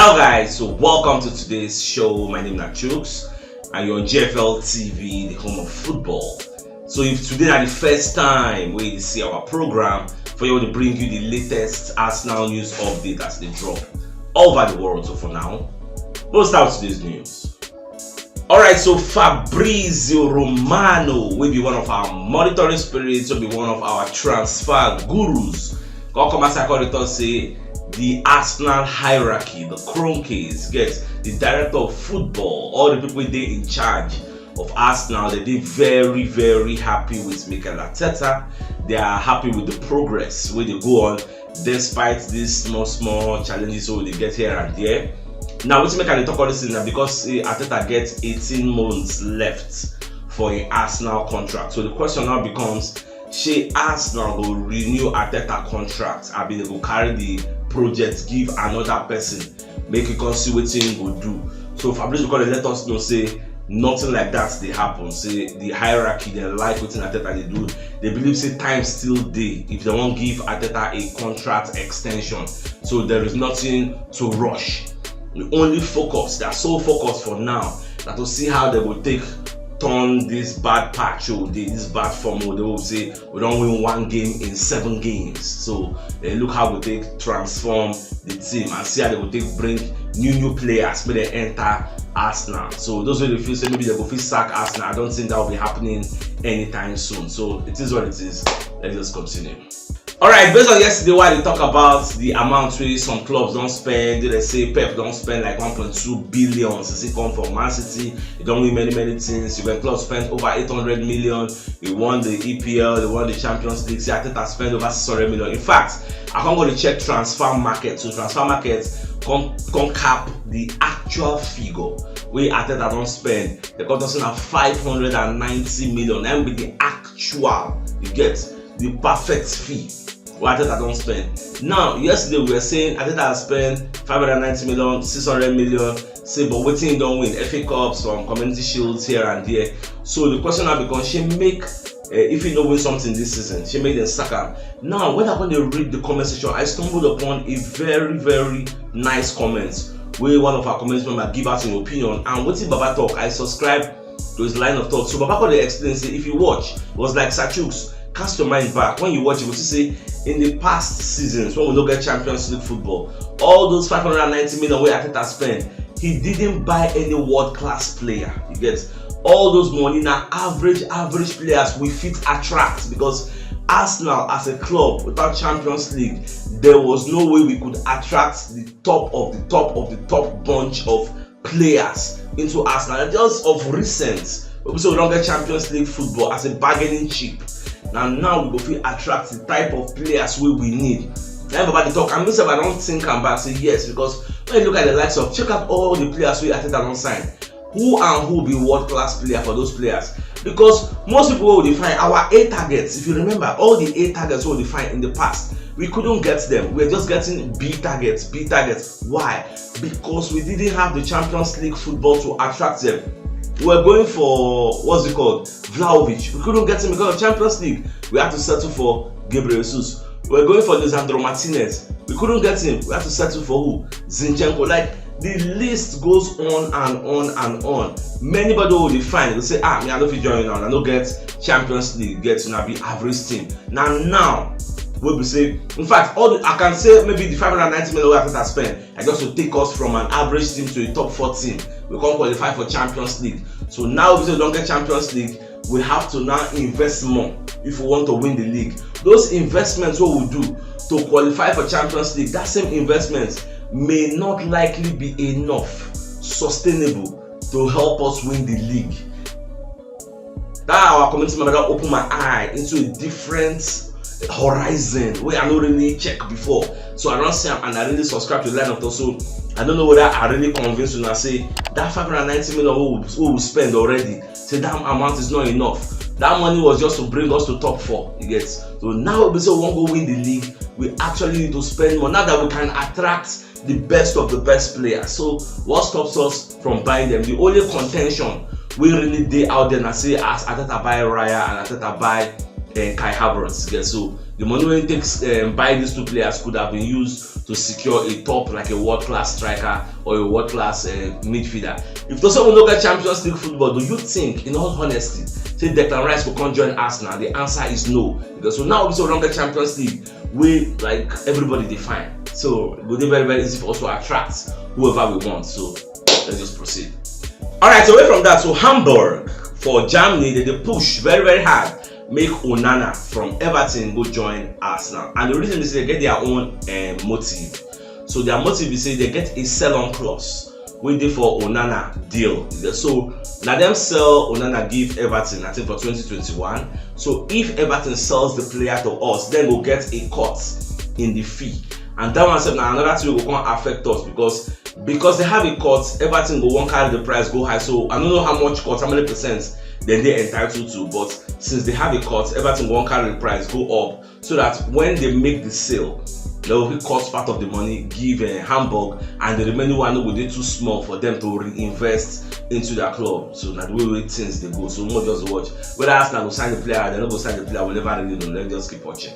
Hello guys, so welcome to today's show. My name is CHUKS and you're on GFL TV, the home of football. So if today is the first time we see our program, for you to bring you the latest Arsenal news update as they drop all over the world. So for now, we'll start with today's news. Alright, so Fabrizio Romano will be one of our monitoring spirits, will be one of our transfer gurus. Come as I say, the Arsenal hierarchy, the Kroenkes, get the director of football, all the people they in charge of Arsenal. They're very, very happy with Mikel Arteta. They are happy with the progress where they go on, despite these small challenges so they get here and there. Now, what's make I talk about this now because Arteta gets 18 months left for an Arsenal contract. So the question now becomes, should Arsenal will renew Arteta contract? I mean, they will carry the project, give another person, make it see what thing will do. So Fabrizio will let us know, say nothing like that they happen. Say the hierarchy, they like what Arteta they do. They believe say time still day if they won't give Arteta a contract extension. So there is nothing to rush. We only focus. They are so focused for now that to see how they will turn this bad patch or this bad form. They will say we don't win one game in 7 games. So they look how we transform the team and see how they will bring new players when they enter Arsenal. So those who feel say maybe they will sack Arsenal, I don't think that will be happening anytime soon. So it is what it is. Let's just continue. Alright, based on yesterday why they talk about the amount where some clubs don't spend, they say Pep don't spend like 1.2 billion since he come from Man City. He don't win many things. You when clubs spent over 800 million, he won the EPL, they won the Champions League. Arteta spent over 600 million. In fact, I can't go to check transfer market. So transfer markets can cap the actual figure where Arteta don't spend. They got us now 590 million. That will be the actual, you get the perfect fee. What Arteta don't spend. Now, yesterday we were saying Arteta has spent 590 million, 600 million. Say, but what team don't win? FA Cups, some community shields here and there. So the question now becomes, she make if he don't win something this season, she made them sack him. Now, when I want to read the comment section, I stumbled upon a very nice comment where one of our comment members give us an opinion. And what did Baba talk? I subscribe to his line of thought. So Baba could explain, say, if you watch, it was like CHUKS. Cast your mind back. When you watch it, you see in the past seasons when we don't get Champions League football, all those 590 million where Arteta spent, he didn't buy any world-class player. You get all those money now. Average players we fit attract because Arsenal as a club without Champions League, there was no way we could attract the top of the top bunch of players into Arsenal. And just of recent, we say we don't get Champions League football as a bargaining chip. Now we go feel attract the type of players we need. Everybody talk. I mean, I don't think I'm back. Say yes, because when you look at the likes of, check out all the players we Arteta don't sign. Who be world class player for those players? Because most people will define our A targets. If you remember, all the A targets we defined in the past, we couldn't get them. We're just getting B targets. Why? Because we didn't have the Champions League football to attract them. We were going for what's it called? Vlahovic. We couldn't get him because of Champions League. We had to settle for Gabriel Jesus. We were going for Lisandro Martinez. We couldn't get him. We had to settle for who? Zinchenko. Like the list goes on and on. Many people will define. They say, me I don't feel join now. I don't get Champions League. Get to now be average team. Now we'll be saying. In fact, I can say maybe the 590 million we have to spend. I just to take us from an average team to a top 4 team. We can't qualify for Champions League. So now if we don't get Champions League, we have to now invest more if we want to win the league. Those investments what we do to qualify for Champions League, that same investment may not likely be enough sustainable to help us win the league. That our community member that opened my eye into a different horizon where I don't really check before. So I don't see and I really subscribe to the line of thought. So I don't know whether I really convinced you and say that 590 million we will spend already. Say that amount is not enough. That money was just to bring us to top 4. You get so now we won't go win the league. We actually need to spend more now that we can attract the best of the best players. So what stops us from buying them? The only contention we really did out there and say as Arteta buy Raya and Arteta buy Kai Havertz. So the money when it takes buy these 2 players could have been used to secure a top, like a world-class striker or a world-class midfielder. If Tosin will not get Champions League football, do you think, in all honesty, say Declan Rice will come join Arsenal? The answer is no, because so now we don't get Champions League, we like everybody define. So it will be very, very easy for us to attract whoever we want. So let's just proceed. Alright, so away from that, so Hamburg for Germany, they push very, very hard, make Onana from Everton go join Arsenal. And the reason is they get their own motive. So their motive is say they get a sell-on clause waiting for Onana deal. So now them sell Onana, give Everton, I think for 2021. So if Everton sells the player to us, then we'll get a cut in the fee. And that one said now another thing will come affect us because they have a cut, Everton go one carry the price go high. So I don't know how much cut, how many percent then they're entitled to, but since they have a cut, Everton won't carry the price go up, so that when they make the sale, they will be cut part of the money, give Hamburg, and the remaining one will be too small for them to reinvest into their club. So that the way things they go. So more just watch. Whether Arsenal will sign the player, they don't go sign the player, we'll never really know. Let's just keep watching.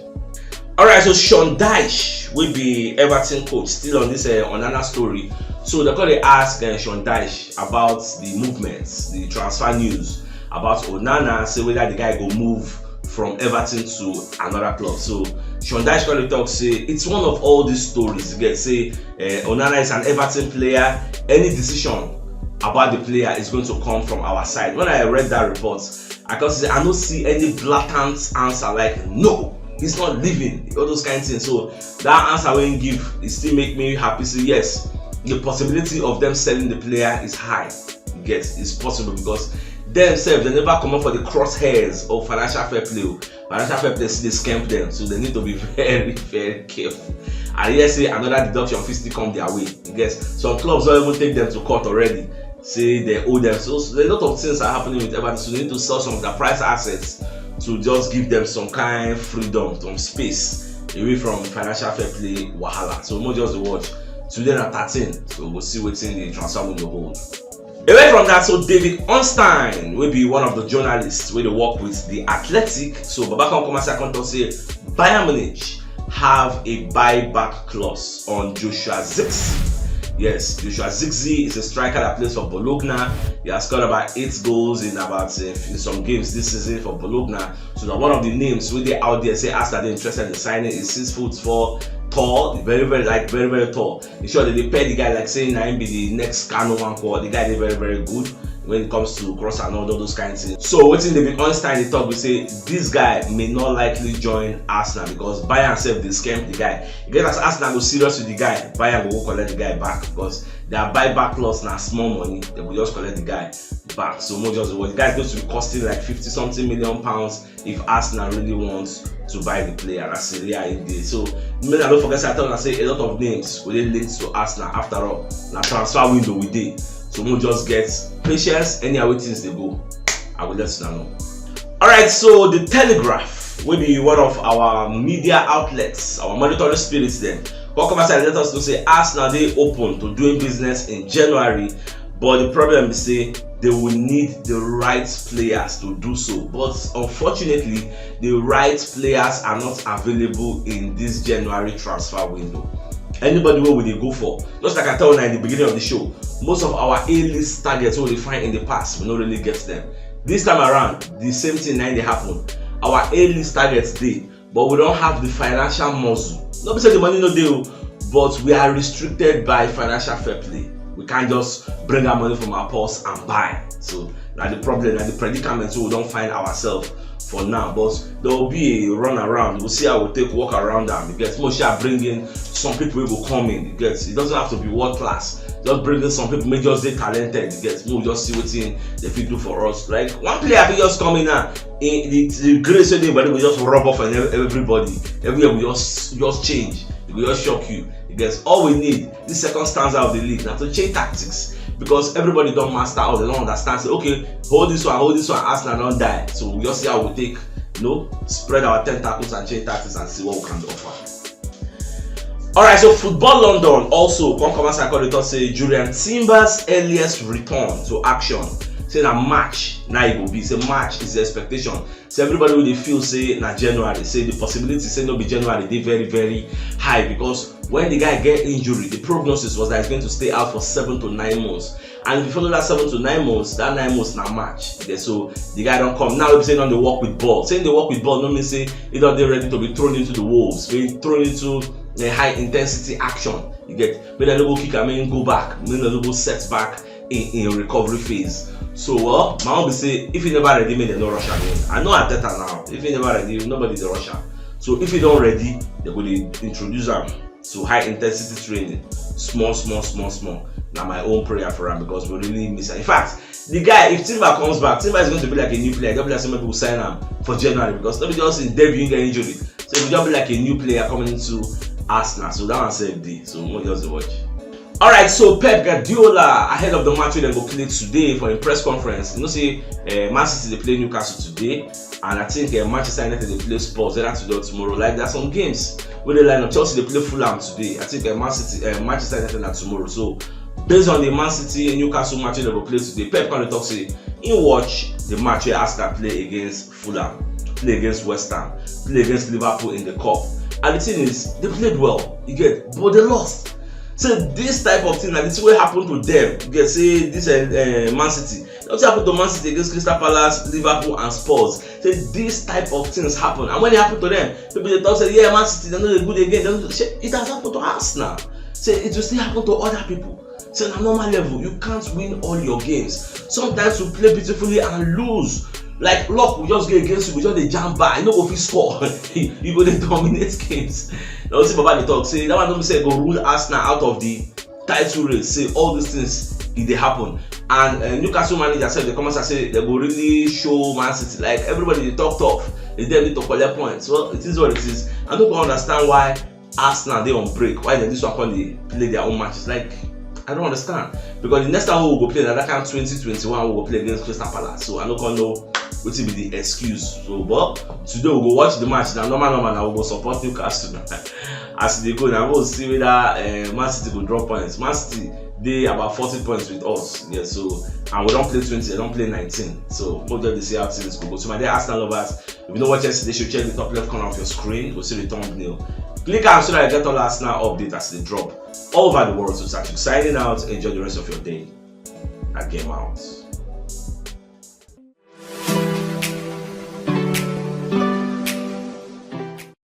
Alright, so Sean Dyche will be Everton coach, still on this Onana story. So they're going to ask Sean Dyche about the movements, the transfer news about Onana, say whether the guy go move from Everton to another club. So Sean Dyche going to talk, say it's one of all these stories. You get say Onana is an Everton player. Any decision about the player is going to come from our side. When I read that report, I don't see any blatant answer like no, he's not leaving, all those kind of things. So that answer when you give, it still make me happy. So yes, the possibility of them selling the player is high. You get, it's possible because themselves they never come up for the crosshairs of financial fair play. Financial fair play, see they scam them, so they need to be very, very careful. And yes, say another deduction fee still come their way. You guess some clubs don't even take them to court already. Say they owe them. So a lot of things are happening with Everton. So they need to sell some of their price assets to just give them some kind of freedom, some space away from financial fair play wahala. So more just watch. Today at 13, so we'll see what's in the transfer window hold. Away from that, so David Ornstein will be one of the journalists where they work with the Athletic. So Babakon Komasi Akonto say Bayern Munich have a buyback clause on Joshua Zirkzee. Yes, Joshua Zirkzee is a striker that plays for Bologna. He has scored about 8 goals in about in some games this season for Bologna. So now one of the names where they out there say Arsenal they're interested in signing is 6'4", tall, very, very tall. It's sure that they pay the guy like saying I be the next Kano one for the guy. They're very, very good when it comes to cross and all those kind of things. So what's in David Ornstein they talk, we say this guy may not likely join Arsenal because Bayern self they scam the guy. You get as Arsenal go serious with the guy, Bayern will collect the guy back because their buyback clause now small money, they will just collect the guy back. So more just the guy is going to be costing like 50-something million pounds if Arsenal really wants to buy the player. That's a real idea. So I don't forget I told you I say a lot of names will linked to Arsenal after all. Now transfer window we did. So we'll just get patience, any other things they go, I will let you know. Alright, so the Telegraph will be one of our media outlets, our monitoring spirits then. Come aside, let us to say Arsenal they open to doing business in January, but the problem is say they will need the right players to do so. But unfortunately, the right players are not available in this January transfer window. Anybody where will they go for? Just like I told you in the beginning of the show, most of our A-list targets what we find in the past, we don't really get them. This time around, the same thing now they happen. Our A-list targets they, but we don't have the financial muscle. Not because the money no deal, but we are restricted by financial fair play. We can't just bring our money from our purse and buy. So that's the problem, that's the predicament, so we don't find ourselves for now. But there will be a run around. We'll see how we take walk around them. You get most shall bring in some people who will come in. You get it doesn't have to be world class. Just bring in some people may just be talented. You get we'll just see what thing they fit do for us. Like one player will just come in now. In the grace of the body will just rub off on everybody. Everywhere will just change. It will just shock you. You get all we need this second stanza of the league now to change tactics. Because everybody don't master or they don't understand. Say, okay, hold this one, Arsenal don't die. So we just see how we take, spread our tentacles and change tactics and see what we can offer. Alright, so Football London also come as I call it, say Julian Timber's earliest return to action. Say that March, now it will be. Say March is the expectation. So everybody will feel say na January. Say the possibility say no be January, they very, very high because when the guy get injury, the prognosis was that he's going to stay out for 7 to 9 months. And if you follow that 7 to 9 months, that 9 months now match. Okay, so the guy don't come. Now we're saying on the work with ball. Saying they work with ball, no mean say he don't they ready to be thrown into the wolves, being thrown into a high intensity action. You get maybe a little kick, I mean go back, maybe a little set back in recovery phase. So my own be say if he never ready, maybe they no rush again. I know Arteta now. If he never ready, nobody the rush. So if he don't ready, they will introduce him to high intensity training. Small. Now my own prayer for him because we really miss him. In fact, the guy, if Timber comes back, Timber is going to be like a new player. They'll be like some people will sign him for January because nobody else is debuting their injury. So it will be like a new player coming into Arsenal. So that one's FD. So we'll just watch. Alright, so Pep Guardiola ahead of the match they go play today for a press conference. You know, say Man City they play Newcastle today, and I think Manchester United they play Spurs either today or tomorrow. Like there are some games where they line up. Chelsea they play Fulham today. I think Manchester United are tomorrow. So based on the Man City and Newcastle match they go play today, Pep can talk say he watch the match where Arsenal play against Fulham, play against West Ham, play against Liverpool in the cup. And the thing is, they played well, you get, but they lost. So this type of thing, like this will happen to them. You get say this Man City. What happened to Man City against Crystal Palace, Liverpool, and Spurs? So this type of things happen, and when it happen to them, people they talk say, yeah, Man City they're not good again. It has happened to us now. So it will still happen to other people. So on a normal level, you can't win all your games. Sometimes you play beautifully and lose. Like luck will just get against you, we just they jump by, you know if you score, you go they dominate games. Now see Baba they talk, say that one don't say go rule Arsenal out of the title race, say all these things if they happen. And Newcastle manager said the comments say they will really show Man City, like everybody they talk tough, they then need to collect points. Well, it is what it is. I don't understand why Arsenal they on break, why they this one can they play their own matches. Like I don't understand. Because the next time we will go play another kind 2021 we will play against Crystal Palace. So I don't know what will be the excuse. So but today we'll go watch the match. Now normal now we'll go support Newcastle. As they go now we'll see whether Man City will drop points. Man City they about 40 points with us. Yeah, so and we don't play 20, they don't play 19. So we'll just see how things go. So my dear Arsenal lovers, if you know what yesterday, should check the top left corner of your screen. You'll see the thumbnail. Click on so that you get all Arsenal updates as they drop all over the world. So CHUKS signing out. Enjoy the rest of your day. I game out.